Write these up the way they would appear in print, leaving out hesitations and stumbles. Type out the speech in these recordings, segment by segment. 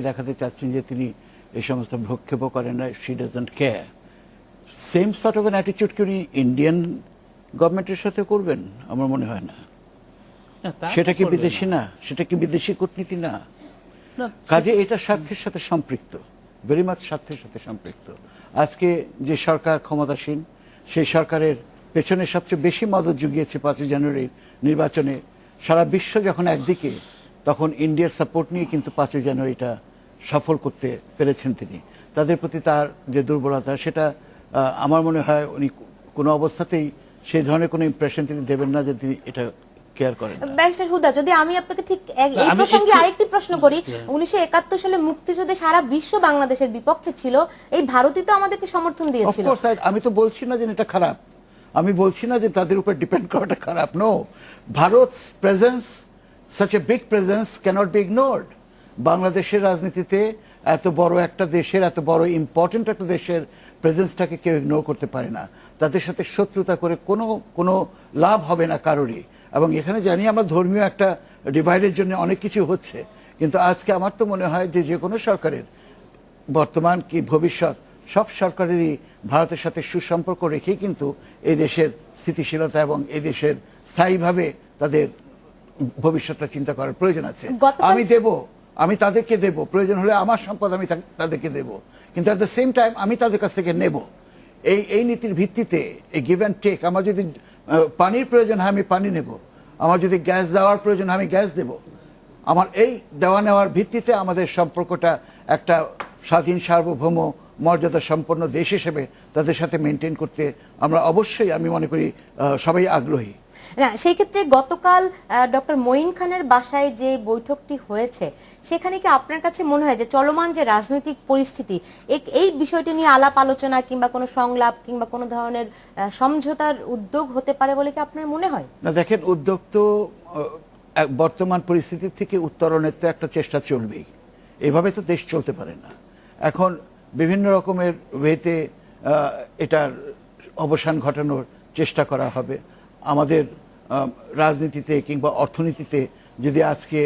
দেখাতে চাচ্ছেন যে তিনি এই সমস্ত ভ্রক্ষেপও করেন না, she doesn't care. Same sort of an attitude কি উনি ইন্ডিয়ান গভর্নমেন্টের সাথে করবেন? আমার মনে হয় না। সেটা কি বিদেশি না? সেটা কি বিদেশি কূটনীতি না? কাজে এটা স্বার্থের সাথে সম্পৃক্ত, ভেরি মাচ স্বার্থের সাথে সম্পৃক্ত। আজকে যে সরকার ক্ষমতাসীন, সেই সরকারের পেছনে সবচেয়ে বেশি মদত জুগিয়েছে 5ই জানুয়ারির নির্বাচনে। সারা বিশ্ব যখন একদিকে, তখন ইন্ডিয়ার সাপোর্ট নিয়ে কিন্তু 5ই জানুয়ারিটা সফল করতে পেরেছেন তিনি। তাদের প্রতি তার যে দুর্বলতা, সেটা আমার মনে হয় উনি কোনো অবস্থাতেই সেই ধরনের কোনো ইমপ্রেশন তিনি দেবেন না যে তিনি এটা কেয়ার করেন না। ব্যারিস্টার হুদা, যদি আমি আপনাকে ঠিক এই প্রসঙ্গে আরেকটি প্রশ্ন করি, 1971 সালে মুক্তিযুদ্ধে সারা বিশ্ব বাংলাদেশের বিপক্ষে ছিল, এই ভারতই তো আমাদেরকে সমর্থন দিয়েছিল। আমি তো বলছি না যে এটা খারাপ, আমি বলছি না যে তাদের উপর ডিপেন্ড করাটা খারাপ। No, Bharat's presence, such a big presence cannot be ignored. বাংলাদেশের রাজনীতিতে এত বড় একটা দেশের, এত বড় ইম্পর্টেন্ট একটা দেশের প্রেজেন্সটাকে কেউ ইগনোর করতে পারে না। তাদের সাথে শত্রুতা করে কোনো লাভ হবে না কারোরই। এবং এখানে জানি আমরা ধর্মীয় একটা ডিভাইডের জন্য অনেক কিছু হচ্ছে, কিন্তু আজকে আমার তো মনে হয় যে কোনো সরকারের, বর্তমান কি ভবিষ্যৎ, সব সরকারেরই ভারতের সাথে সুসম্পর্ক রেখেই কিন্তু এই দেশের স্থিতিশীলতা এবং এই দেশের স্থায়ীভাবে তাদের ভবিষ্যৎটা চিন্তা করার প্রয়োজন আছে। আমি তাদেরকে দেব, প্রয়োজন হলে আমার সম্পদ আমি তাদেরকে দেব, কিন্তু অ্যাট দ্য সেম টাইম আমি তাদের কাছ থেকে নেব। এই নীতির ভিত্তিতে, এই গিভ অ্যান্ড টেক। আমার যদি পানির প্রয়োজন হয় আমি পানি নেব, আমার যদি গ্যাস দেওয়ার প্রয়োজন হয় আমি গ্যাস দেব। আমার এই দেওয়া নেওয়ার ভিত্তিতে আমাদের সম্পর্কটা একটা স্বাধীন, সার্বভৌম, মর্যাদা সম্পন্ন দেশ হিসেবে তাদের সাথে মেনটেন করতে আমরা অবশ্যই, আমি মনে করি, সবাই আগ্রহী। না, সেই ক্ষেত্রে গতকাল ডক্টর মঈন খানের বাসায় যে বৈঠকটি হয়েছে, সেখানে কি আপনার কাছে মনে হয় যে চলমান যে রাজনৈতিক পরিস্থিতি, এই বিষয়টি নিয়ে আলাপ আলোচনা কিংবা কোনো সংলাপ কিংবা কোনো ধরনের সমঝোতার উদ্যোগ হতে পারে বলে কি আপনার মনে হয়? না, দেখেন, উদ্যোগ তো বর্তমান পরিস্থিতি থেকে উত্তরণের তো একটা চেষ্টা চলবেই। এভাবে তো দেশ চলতে পারে না। এখন বিভিন্ন রকমের ওয়েতে এটার অবসান ঘটানোর চেষ্টা করা হবে। আমাদের রাজনীতিতে কিংবা অর্থনীতিতে যদি আজকে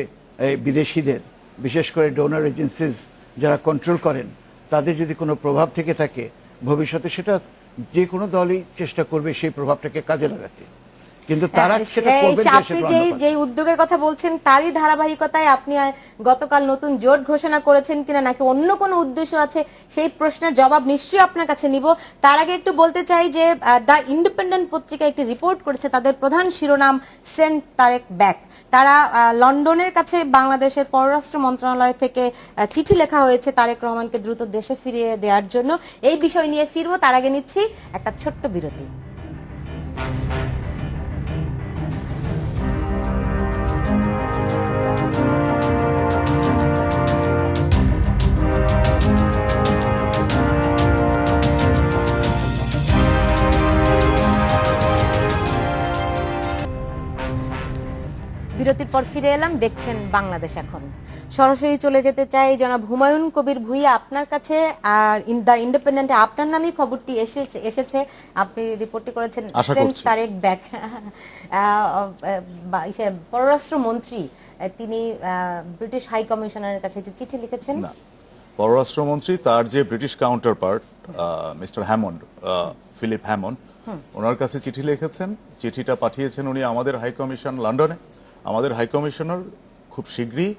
বিদেশিদের, বিশেষ করে ডোনার এজেন্সিজ যারা কন্ট্রোল করেন, তাদের যদি কোনো প্রভাব থেকে থাকে ভবিষ্যতে, সেটা যে কোনো দলই চেষ্টা করবে সেই প্রভাবটাকে কাজে লাগাতে। কিন্তু তারা সেটা করবে। আপনি যে উদ্যোগের কথা বলছেন, তারই ধারাবাহিকতায় আপনি গতকাল নতুন জোট ঘোষণা করেছেন কিনা, নাকি অন্য কোনো উদ্দেশ্য আছে, সেই প্রশ্নের জবাব নিশ্চয়ই আপনার কাছে নিব। তার আগে একটু বলতে চাই যে দ্য ইন্ডিপেন্ডেন্ট পত্রিকা একটি রিপোর্ট করেছে, তাদের প্রধান শিরোনাম সেন্ড তারেক ব্যাক। তারা লন্ডনের কাছে বাংলাদেশের পররাষ্ট্র মন্ত্রণালয় থেকে চিঠি লেখা হয়েছে তারেক রহমানকে দ্রুত দেশে ফিরিয়ে দেওয়ার জন্য। এই বিষয় নিয়ে ফিরবো, তার আগে নিচ্ছি একটা ছোট্ট বিরতি। বিরতির পর ফিরে এলাম, দেখছেন বাংলাদেশ এখন। সরাসরি চলে যেতে চাই জনাব হুমায়ুন কবির ভুঁইয়া আপনার কাছে। দ্য ইন্ডিপেন্ডেন্টে আপনার নামই খবরটি এসেছে, আপনি রিপোর্টটি করেছেন সেন্ড তারেক ব্যাক। পররাষ্ট্রমন্ত্রী তিনি ব্রিটিশ হাই কমিশনারের কাছে যে চিঠি লিখেছেন। না, পররাষ্ট্রমন্ত্রী তার যে British counterpart mister Hammond, Philip Hammond, ওনার কাছে চিঠি লিখেছেন। চিঠিটা পাঠিয়েছেন উনি আমাদের হাই কমিশন লন্ডনে। আমাদের হাই কমিশনার খুব শীঘ্রই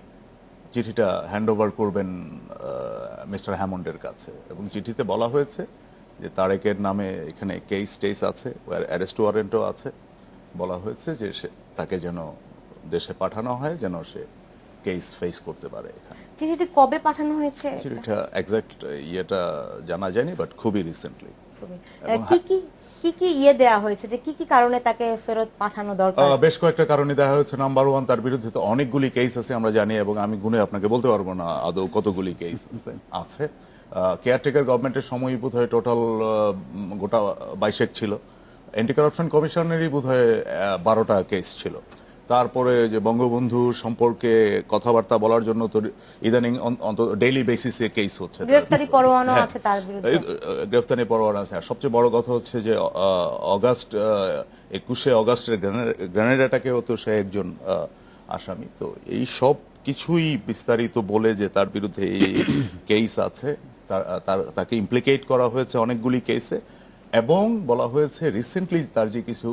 চিঠিটা হ্যান্ড ওভার করবেন মিস্টার হ্যামন্ডের কাছে, এবং চিঠিতে বলা হয়েছে যে তারেকের নামে এখানে কেস টেস আছে, অ্যারেস্ট ওয়ারেন্টও আছে। বলা হয়েছে যে তাকে যেন দেশে পাঠানো হয়, যেন সে কেস ফেস করতে পারে এখানে। চিঠিটি কবে পাঠানো হয়েছে? চিঠিটা এক্সাক্ট ইয়েটা জানা যায়নি, বাট খুবই রিসেন্টলি। কি কি দেয়া হয়েছে, যে কি কি কারণে তাকে ফেরত পাঠানো দরকার? বেশ কয়েকটা কারণে দেওয়া হয়েছে। নাম্বার 1, তার বিরুদ্ধে তো অনেকগুলি কেস আছে আমরা জানি, এবং আমি গুনে আপনাকে বলতে পারবো না আদৌ কতগুলি কেস আছে। কেয়ারটেকার গভর্নমেন্টের সময় বোধ হয় টোটাল গোটা 22 ছিল। অ্যান্টি কারাপশন কমিশনেরই বোধ হয় 12টা কেস ছিল। তারপরে যে বঙ্গবন্ধু সম্পর্কে কথাবার্তা বলার জন্য তো ইদানিং ডেইলি বেসিসে কেস হচ্ছে, গ্রেফতারি পরোয়ানা আছে তার বিরুদ্ধে। গ্রেফতারি পরোয়ানা আছে। আর সবচেয়ে বড় কথা হচ্ছে যে 21শে অগাস্টের গ্রেনেড অ্যাটাকেও তো সে একজন আসামি। তো এই সব কিছুই বিস্তারিত বলে যে তার বিরুদ্ধে এই কেস আছে, তাকে ইমপ্লিকেট করা হয়েছে অনেকগুলি কেসে, এবং বলা হয়েছে রিসেন্টলি তার যে কিছু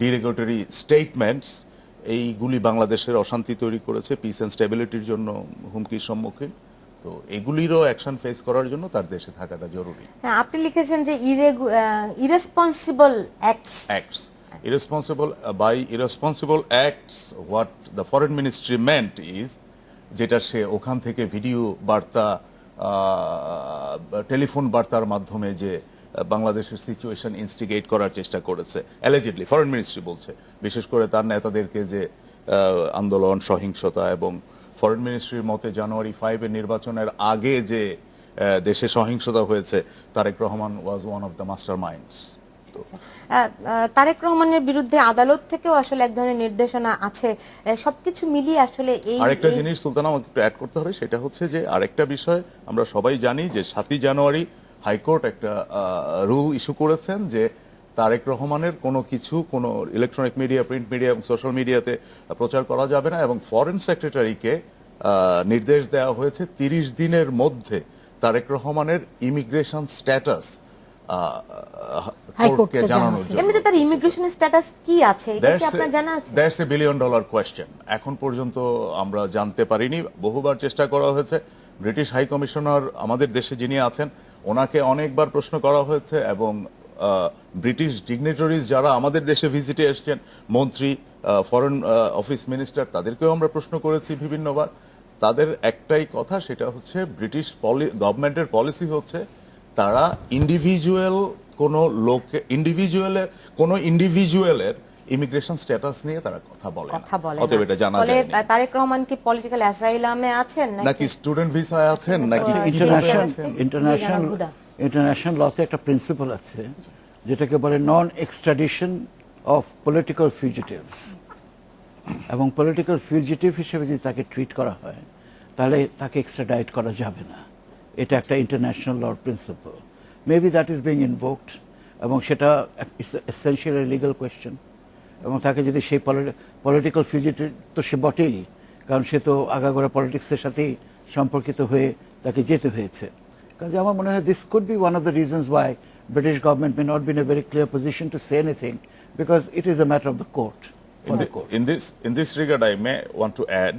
ডিরেগেটরি স্টেটমেন্টস এইগুলি বাংলাদেশের অশান্তি তৈরি করেছে, পিস অ্যান্ড স্টেবিলিটির জন্য হুমকির সম্মুখীন। তো এগুলিরও অ্যাকশন ফেস করার জন্য তার দেশে থাকাটা জরুরি। হ্যাঁ, আপনি লিখেছেন যে irresponsible Acts. By irresponsible acts, what the foreign ministry meant is, যেটা সে ওখান থেকে ভিডিও বার্তা, টেলিফোন বার্তার মাধ্যমে যে বাংলাদেশের সিচুয়েশন ইনস্টিগেট করার চেষ্টা করেছে, অ্যালিজেডলি ফরেন মিনিস্ট্রি বলছে, বিশেষ করে তার নেতাদেরকে যে আন্দোলন, সহিংসতা, এবং ফরেন মিনিস্ট্রির মতে জানুয়ারি 5-এর নির্বাচনের আগে যে দেশে সহিংসতা হয়েছে, Tarique Rahman was one of the master minds. তারেক রহমানের বিরুদ্ধে আদালত থেকেও আসলে এক ধরনের নির্দেশনা আছে, সবকিছু মিলিয়ে আসলে এই আরেকটা জিনিস সুলতানা আমাকে একটু অ্যাড করতে হবে, সেটা হচ্ছে যে আরেকটা বিষয় আমরা সবাই জানি যে 7ই জানুয়ারি হাইকোর্ট একটা রুল ইস্যু করেছেন যে তারেক রহমানের কোনো কিছু কোনো ইলেকট্রনিক মিডিয়া, প্রিন্ট মিডিয়া এবং সোশ্যাল মিডিয়াতে প্রচার করা যাবে না, এবং ফরেন সেক্রেটারিকে নির্দেশ দেওয়া হয়েছে 30 দিনের মধ্যে তারেক রহমানের ইমিগ্রেশন স্ট্যাটাস কোর্টকে জানানোর জন্য। এমনিতে তার ইমিগ্রেশন স্ট্যাটাস কি আছে এটা কি আপনার জানা আছে? That's a $1 billion question. এখন পর্যন্ত আমরা জানতে পারিনি, বহুবার চেষ্টা করা হয়েছে। ব্রিটিশ হাই কমিশনার আমাদের দেশে যিনি আছেন, ওনাকে অনেকবার প্রশ্ন করা হয়েছে, এবং ব্রিটিশ ডিগনিটরিজ যারা আমাদের দেশে ভিজিটে এসেছেন, মন্ত্রী, ফরেন অফিস মিনিস্টার, তাদেরকেও আমরা প্রশ্ন করেছি বিভিন্নবার। তাদের একটাই কথা, সেটা হচ্ছে ব্রিটিশ গভর্নমেন্টের পলিসি হচ্ছে তারা ইন্ডিভিজুয়াল কোনো লোকে ইন্ডিভিজুয়ালের ইমিগ্রেশন স্ট্যাটাস নিয়ে তারা কথা বলে না। অতএব এটা জানা যায় না তারেক রহমান কি পলিটিক্যাল অ্যাসাইলামে আছেন নাকি স্টুডেন্ট ভিসায় আছেন নাকি ইন্টারন্যাশনাল লতে একটা প্রিন্সিপাল আছে যেটাকে বলে নন এক্সট্রাডিশন অফ পলিটিক্যাল ফিউজিটিভস, এবং পলিটিক্যাল ফিউজিটিভ হিসেবে যদি তাকে ট্রিট করা হয় তাহলে তাকে এক্সট্রাডাইট করা যাবে না। এটা একটা ইন্টারন্যাশনাল লর principle. Maybe that is being invoked, এবং সেটা ইটস এসেনশিয়ালি লিগাল কোয়েশ্চেন, এবং তাকে যদি সেই পলিটিক্যাল ফিউজিটিভ তো সে বটেই, কারণ সে তো আগাগোড়া পলিটিক্সের সাথেই সম্পর্কিত হয়ে তাকে যেতে হয়েছে। কাজে আমার মনে হয় this could be one of the reasons why British government may not be in a very clear position to say anything, because it is a matter of the court. In this regard, I may want to add,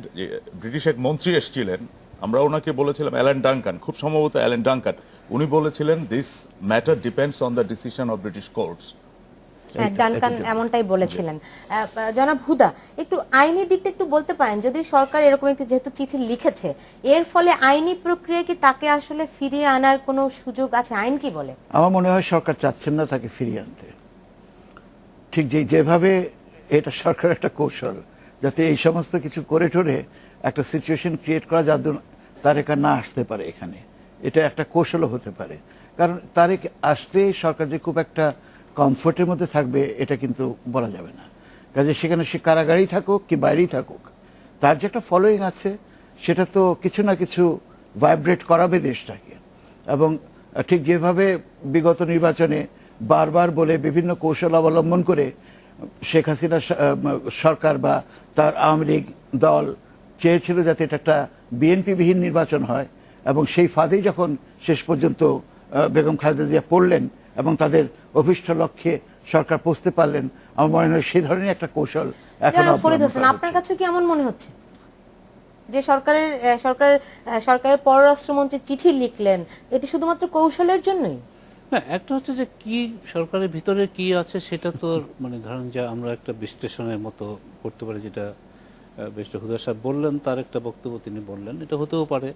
British এক মন্ত্রী এসেছিলেন, আমরা ওনাকে বলেছিলাম, Alan Duncan, খুব সম্ভবত Alan Duncan, উনি বলেছিলেন this matter depends on the decision of British courts. Duncan এমনটাই বলেছিলেন। জনাব হুদা, একটু আইনি দিকটা একটু বলতে পারেন, যদি সরকার এরকম একটি যেহেতু চিঠি লিখেছে, এর ফলে আইনি প্রক্রিয়া কি তাকে আসলে ফিরিয়ে আনার কোনো সুযোগ আছে? আইন কি বলে? আমার মনে হয় সরকার চাচ্ছেন না তাকে ফিরিয়ে আনতে, ঠিক যেভাবে এটা সরকার একটা কৌশল যাতে এই সমস্ত কিছু করে টোরে একটা সিচুয়েশন ক্রিয়েট করা যাতে তারেক আর না আসতে পারে এখানে, এটা একটা কৌশলও হতে পারে। কারণ তারেক আসলে সরকার যে খুব একটা কমফোর্টের মধ্যে থাকবে এটা কিন্তু বলা যাবে না। কাজে সেখানে সে কারাগারেই থাকুক কি বাইরেই থাকুক, তার যে একটা ফলোয়িং আছে সেটা তো কিছু না কিছু ভাইব্রেট করাবে দেশটাকে। এবং ঠিক যেভাবে বিগত নির্বাচনে বারবার বলে বিভিন্ন কৌশল অবলম্বন করে শেখ হাসিনা সরকার বা তার আওয়ামী লীগ দল চেয়েছিল যাতে এটা একটা বিএনপিবিহীন নির্বাচন হয়, এবং সেই ফাঁদেই যখন শেষ পর্যন্ত বেগম খালেদা জিয়া পড়লেন এবং তাদের অভিষ্ট লক্ষ্যে সরকার পৌঁছতে পারলেন, আমার মনে হয় সেই ধরনের একটা কৌশল এখন ফরিদ হোসেন, আপনার কাছে কি এমন মনে হচ্ছে যে সরকারের পররাষ্ট্রমন্ত্রী চিঠি লিখলেন এটি শুধুমাত্র কৌশলের জন্যই? না, একটা হচ্ছে যে কি সরকারের ভিতরে কি আছে সেটা তো মানে ধরেন যে আমরা একটা বিশ্লেষণের মতো করতে পারি, যেটা ব্যারিস্টার হুদা সাহেব বললেন, তার একটা বক্তব্য তিনি বললেন, এটা হতেও পারে।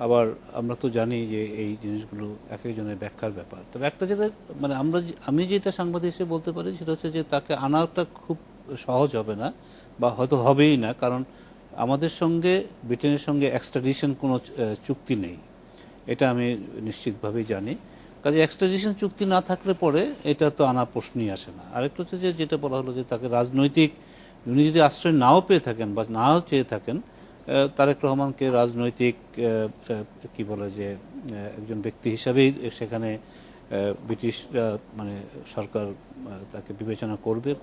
আবার আমরা তো জানি যে এই জিনিসগুলো এক একজনের ব্যাখ্যার ব্যাপার। তবে একটা যেটা মানে আমি যেটা সাংবাদিক হিসেবে বলতে পারি সেটা হচ্ছে যে তাকে আনাটা খুব সহজ হবে না, বা হয়তো হবেই না, কারণ আমাদের সঙ্গে ব্রিটেনের সঙ্গে এক্সট্রাডিশন কোনো চুক্তি নেই, এটা আমি নিশ্চিতভাবেই জানি। কাজে এক্সট্রাডিশন চুক্তি না থাকলে পরে এটা তো আনা প্রশ্নই আসে না। আরেকটা হচ্ছে যে যেটা বলা হলো যে তাকে রাজনৈতিক, উনি যদি আশ্রয় নাও পেয়ে থাকেন বা নাও চেয়ে থাকেন, তারেক রহমানকে রাজনৈতিক কি বলে যে একজন ব্যক্তি হিসাবেই সেখানে ব্রিটিশরা মানে সরকার তাকে বিবেচনা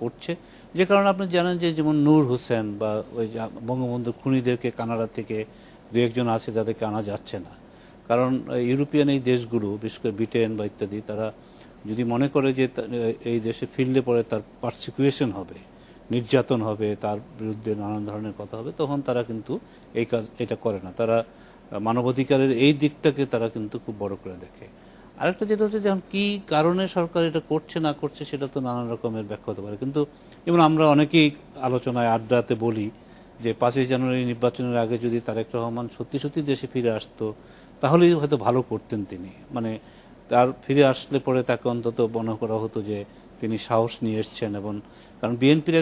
করছে, যে কারণে আপনি জানেন যে যেমন নূর হোসেন বা ওই যে বঙ্গবন্ধু খুনিদেরকে কানাডা থেকে দু একজন আছে যাদেরকে আনা যাচ্ছে না, কারণ ইউরোপিয়ান এই দেশগুলো বিশেষ করে ব্রিটেন বা ইত্যাদি তারা যদি মনে করে যে এই দেশে ফিরলে পরে তার পারসিকিউশন হবে, নির্যাতন হবে, তার বিরুদ্ধে নানান ধরনের কথা হবে, তখন তারা কিন্তু এটা করে না। তারা মানবাধিকারের এই দিকটাকে তারা কিন্তু খুব বড় করে দেখে। আরেকটা যেটা হচ্ছে যেমন কী কারণে সরকার এটা করছে না করছে সেটা তো নানান রকমের ব্যাখ্যা হতে পারে, কিন্তু যেমন আমরা অনেকেই আলোচনায় আড্ডাতে বলি যে 5ই জানুয়ারি নির্বাচনের আগে যদি তারেক রহমান সত্যি সত্যি দেশে ফিরে আসতো তাহলেই হয়তো ভালো করতেন তিনি, মানে তার ফিরে আসলে পরে তাকে অন্তত মনে করা হতো যে তিনি সাহস নিয়ে এসছেন, এবং কারণ বিএনপির